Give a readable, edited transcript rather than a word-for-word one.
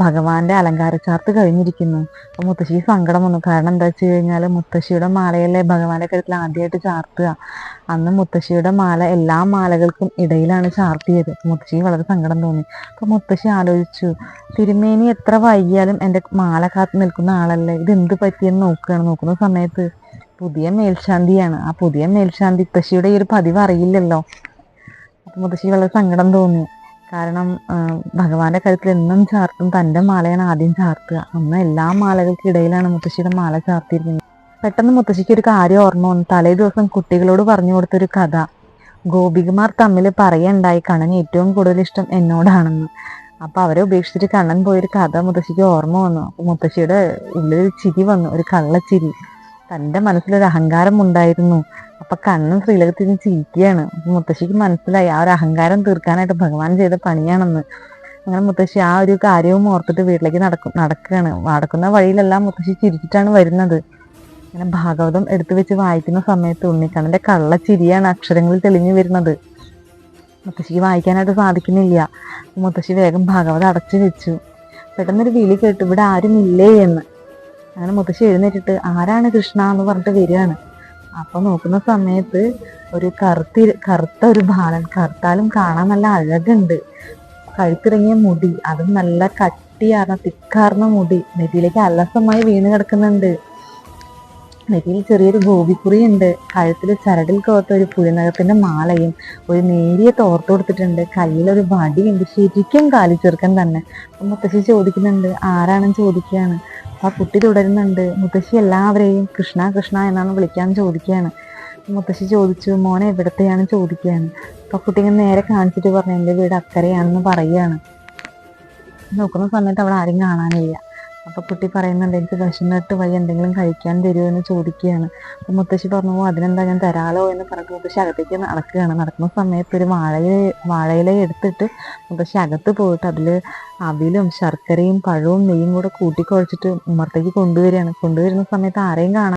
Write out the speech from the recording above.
ഭഗവാന്റെ അലങ്കാര ചാർത്ത് കഴിഞ്ഞിരിക്കുന്നു. അപ്പൊ മുത്തശ്ശിക്ക് സങ്കടം വന്നു. കാരണം എന്താ വെച്ച് കഴിഞ്ഞാൽ മുത്തശ്ശിയുടെ മാലയല്ലേ ഭഗവാന്റെ കഴുത്തിൽ ആദ്യമായിട്ട് ചാർത്തുക. അന്ന് മുത്തശ്ശിയുടെ മാല എല്ലാ മാലകൾക്കും ഇടയിലാണ് ചാർത്തിയത്. മുത്തശ്ശിക്ക് വളരെ സങ്കടം തോന്നി. അപ്പൊ മുത്തശ്ശി ആലോചിച്ചു, തിരുമേനി എത്ര വൈകിയാലും എൻ്റെ മാല കാത്തു നിൽക്കുന്ന ആളല്ലേ, ഇത് എന്ത് പറ്റിയെന്ന് നോക്കുന്ന സമയത്ത് പുതിയ മേൽശാന്തിയാണ്. ആ പുതിയ മേൽശാന്തി മുത്തശ്ശിയുടെ ഈ ഒരു പതിവ് അറിയില്ലല്ലോ. അപ്പൊ മുത്തശ്ശിക്ക് വളരെ സങ്കടം തോന്നി. കാരണം ഭഗവാന്റെ കഴുത്തിൽ എന്നും ചാർത്തും തൻ്റെ മാലയാണ് ആദ്യം ചാർത്തുക. അന്ന് എല്ലാ മാലകൾക്കിടയിലാണ് മുത്തശ്ശിയുടെ മാല ചാർത്തിയിരിക്കുന്നത്. പെട്ടെന്ന് മുത്തശ്ശിക്ക് ഒരു കാര്യം ഓർമ്മ വന്നു. തലേ ദിവസം കുട്ടികളോട് പറഞ്ഞു കൊടുത്തൊരു കഥ. ഗോപികമാർ തമ്മിൽ പറയണ്ടായി കണ്ണന് ഏറ്റവും കൂടുതൽ ഇഷ്ടം എന്നോടാണെന്ന്. അപ്പൊ അവരെ ഉപേക്ഷിച്ചിട്ട് കണ്ണൻ പോയൊരു കഥ മുത്തശ്ശിക്ക് ഓർമ്മ വന്നു. അപ്പൊ മുത്തശ്ശിയുടെ ഉള്ളിൽ ചിരി വന്നു, ഒരു കള്ളച്ചിരി. തൻ്റെ മനസ്സിലൊരു അഹങ്കാരം ഉണ്ടായിരുന്നു. അപ്പൊ കണ്ണൻ ശ്രീലകത്തിൽ നിന്ന് ചിരിക്കുകയാണ്. മുത്തശ്ശിക്ക് മനസ്സിലായി ആ ഒരു അഹങ്കാരം തീർക്കാനായിട്ട് ഭഗവാൻ ചെയ്ത പണിയാണെന്ന്. അങ്ങനെ മുത്തശ്ശി ആ ഒരു കാര്യവും ഓർത്തിട്ട് വീട്ടിലേക്ക് നടക്കുകയാണ്. നടക്കുന്ന വഴിയിലെല്ലാം മുത്തശ്ശി ചിരിച്ചിട്ടാണ് വരുന്നത്. അങ്ങനെ ഭാഗവതം എടുത്തു വെച്ച് വായിക്കുന്ന സമയത്ത് ഉണ്ണിക്കണ്ണന്റെ കള്ളച്ചിരിയാണ് അക്ഷരങ്ങളിൽ തെളിഞ്ഞു വരുന്നത്. മുത്തശ്ശിക്ക് വായിക്കാനായിട്ട് സാധിക്കുന്നില്ല. മുത്തശ്ശി വേഗം ഭാഗവതം അടച്ചു വെച്ചു. പെട്ടെന്നൊരു വിളി കേട്ടു, ഇവിടെ ആരും ഇല്ലേ എന്ന്. അങ്ങനെ മുത്തശ്ശി എഴുന്നേറ്റിട്ട് ആരാണ് കൃഷ്ണ എന്ന് പറഞ്ഞിട്ട് വരികയാണ്. അപ്പൊ നോക്കുന്ന സമയത്ത് ഒരു കറുത്ത ഒരു ബാലൻ. കറുത്താലും കാണാൻ നല്ല അഴകുണ്ട്. കഴുത്തിറങ്ങിയ മുടി, അതും നല്ല കട്ടിയാർന്ന തിക്കാർന്ന മുടി നെറ്റിയിലേക്ക് അലസമായി വീണ് കിടക്കുന്നുണ്ട്. നെറ്റിയിൽ ചെറിയൊരു ഗോപിക്കുറിയുണ്ട്. കഴുത്തിൽ ചരടിൽ കോർത്ത ഒരു പുലിനകത്തിന്റെ മാലയും ഒരു നേരിയ തോർത്ത് കൊടുത്തിട്ടുണ്ട്. കയ്യിലൊരു വടിയുണ്ട്. ശരിക്കും കാലിച്ചെറുക്കൻ തന്നെ. അപ്പൊ മുത്തശ്ശി ചോദിക്കുന്നുണ്ട് ആരാണെന്ന് ചോദിക്കുകയാണ്. ആ കുട്ടി തുടരുന്നുണ്ട്. മുത്തശ്ശി എല്ലാവരെയും കൃഷ്ണ കൃഷ്ണ എന്നാണ് വിളിക്കാൻ ചോദിക്കുകയാണ്. മുത്തശ്ശി ചോദിച്ചു മോനെ എവിടത്തെയാണ് ചോദിക്കുകയാണ്. അപ്പൊ കുട്ടി ഇങ്ങനെ നേരെ കാണിച്ചിട്ട് പറഞ്ഞു എൻ്റെ വീട് അക്കരയാണെന്ന് പറയുകയാണ്. നോക്കുന്ന സമയത്ത് അവിടെ ആരും കാണാനില്ല. അപ്പൊ കുട്ടി പറയുന്നുണ്ട് എനിക്ക് വിശന്നിട്ട് വഴി എന്തെങ്കിലും കഴിക്കാൻ തരുമോ എന്ന് ചോദിക്കുകയാണ്. അപ്പൊ മുത്തശ്ശി പറഞ്ഞു അതിനെന്താ ഞാൻ തരാലോ എന്ന് പറഞ്ഞിട്ട് മുത്തശ്ശി അകത്തേക്ക് നടക്കുകയാണ്. നടക്കുന്ന സമയത്ത് ഒരു വാഴയില എടുത്തിട്ട് മുത്തശ്ശി അകത്ത് പോയിട്ട് അതില് അവിലും ശർക്കരയും പഴവും നെയ്യും കൂടെ കൂട്ടിക്കുഴച്ചിട്ട് ഉമ്മറത്തേക്ക് കൊണ്ടുവരികയാണ്. കൊണ്ടുവരുന്ന സമയത്ത് ആരെയും കാണാൻ